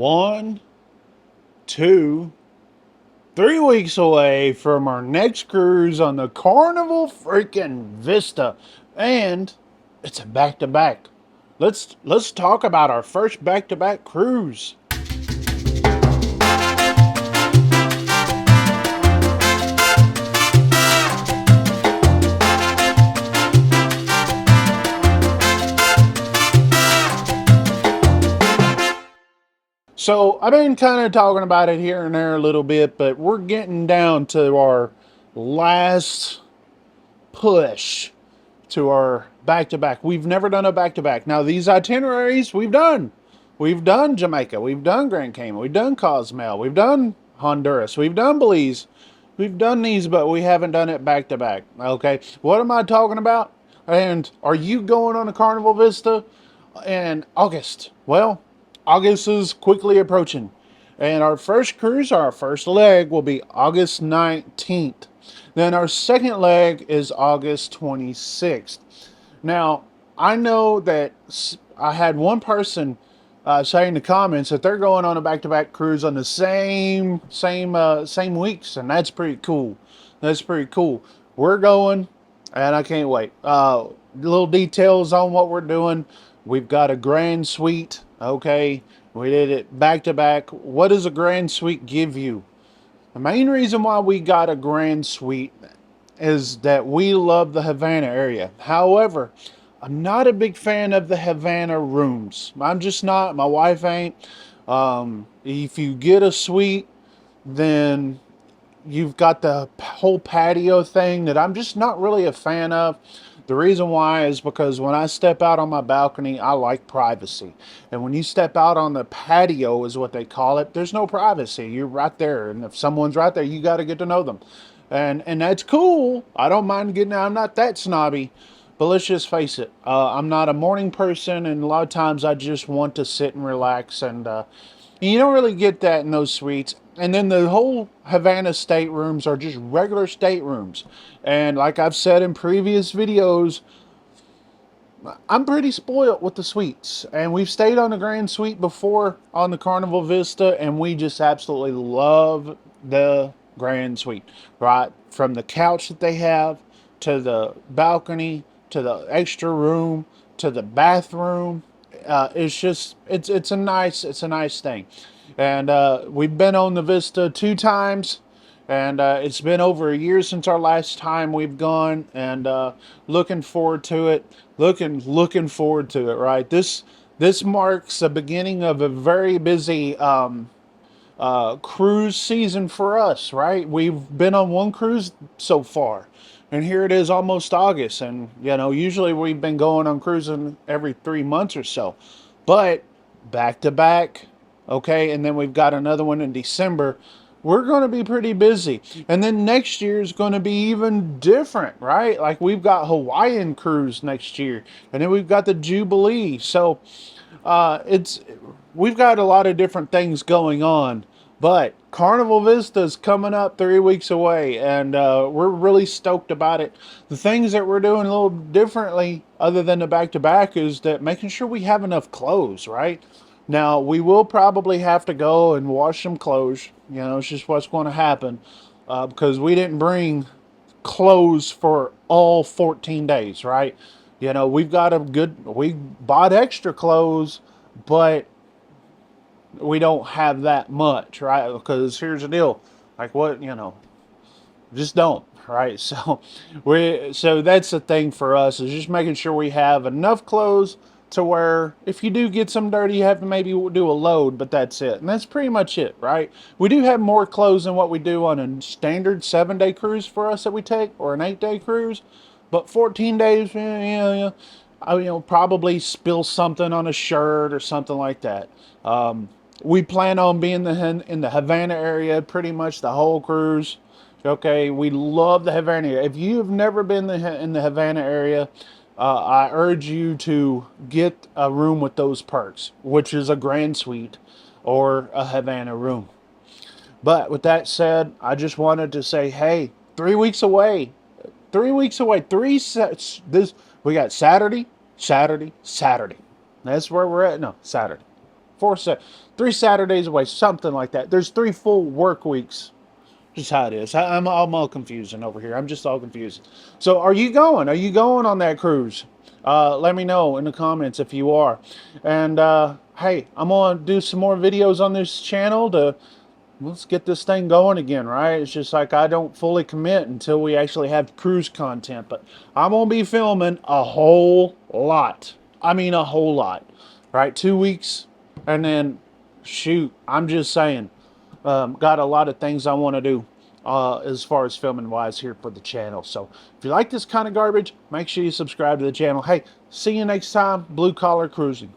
1, 2, 3 weeks away from our next cruise on the Carnival freaking Vista, and it's a back-to-back. Let's talk about our first back-to-back cruise. So I've been kind of talking about it here and there a little bit, but we're getting down to our last push to our back-to-back. We've never done a back-to-back. Now these itineraries we've done. We've done Jamaica. We've done Grand Cayman. We've done Cozumel. We've done Honduras. We've done Belize. We've done these, but we haven't done it back-to-back. Okay, what am I talking about? And are you going on a Carnival Vista in August? Well, August is quickly approaching. And our first cruise, our first leg, will be August 19th. Then our second leg is August 26th. Now, I know that I had one person say in the comments that they're going on a back-to-back cruise on the same weeks, and that's pretty cool. That's pretty cool. We're going, and I can't wait. Little details on what we're doing. We've got a grand suite. Okay, we did it back-to-back. What does a grand suite give you? The main reason why we got a grand suite is that we love the Havana area. However, I'm not a big fan of the Havana rooms. I'm just not. My wife ain't. If you get a suite, then you've got the whole patio thing that I'm just not really a fan of. The reason why is because when I step out on my balcony, I like privacy. And when you step out on the patio, is what they call it, there's no privacy. You're right there. And if someone's right there, you got to get to know them. And that's cool. I don't mind getting out. I'm not that snobby. But let's just face it. I'm not a morning person. And a lot of times I just want to sit and relax. And you don't really get that in those suites. And then the whole Havana staterooms are just regular staterooms. And like I've said in previous videos, I'm pretty spoiled with the suites. And we've stayed on the Grand Suite before on the Carnival Vista, and we just absolutely love the Grand Suite. Right? From the couch that they have, to the balcony, to the extra room, to the bathroom. It's a nice thing. And we've been on the Vista 2 times, and it's been over a year since our last time we've gone, and looking forward to it. Looking forward to it. Right, this marks the beginning of a very busy cruise season for us. Right, we've been on one cruise so far, and here it is almost August, and usually we've been going on cruising every 3 months or so, but back to back. Okay, and then we've got another one in December. We're going to be pretty busy. And then next year is going to be even different, right? Like we've got Hawaiian cruise next year, and then we've got the Jubilee. So it's we've got a lot of different things going on. But Carnival Vista is coming up 3 weeks away, and we're really stoked about it. The things that we're doing a little differently, other than the back-to-back, is that making sure we have enough clothes, right? Now, we will probably have to go and wash some clothes. It's just what's going to happen, because we didn't bring clothes for all 14 days, right? We've got we bought extra clothes, but we don't have that much, right? Because here's the deal. Like what, just don't, right? So that's the thing for us, is just making sure we have enough clothes to where if you do get some dirty, you have to maybe do a load, but that's it. And that's pretty much it, right? We do have more clothes than what we do on a standard 7-day cruise for us that we take, or an 8-day cruise. But 14 days, yeah, probably spill something on a shirt or something like that. We plan on being in the Havana area pretty much the whole cruise. Okay, we love the Havana area. If you have never been in the Havana area, I urge you to get a room with those perks, which is a grand suite or a Havana room. But with that said, I just wanted to say, hey, 3 weeks away. 3 weeks away. We got Saturday, Saturday, Saturday. That's where we're at. No, Saturday. 3 Saturdays away, something like that. There's 3 full work weeks. Just how it is. I'm all confusing over here. I'm just all confused. So are you going? Are you going on that cruise? Let me know in the comments if you are. And hey, I'm going to do some more videos on this channel to let's get this thing going again, right? It's just like I don't fully commit until we actually have cruise content. But I'm going to be filming a whole lot. I mean a whole lot, right? 2 weeks. And then, shoot, I'm just saying. Got a lot of things I want to do as far as filming wise here for the channel. So if you like this kind of garbage, make sure you subscribe to the channel. Hey, see you next time. Blue Collar Cruising.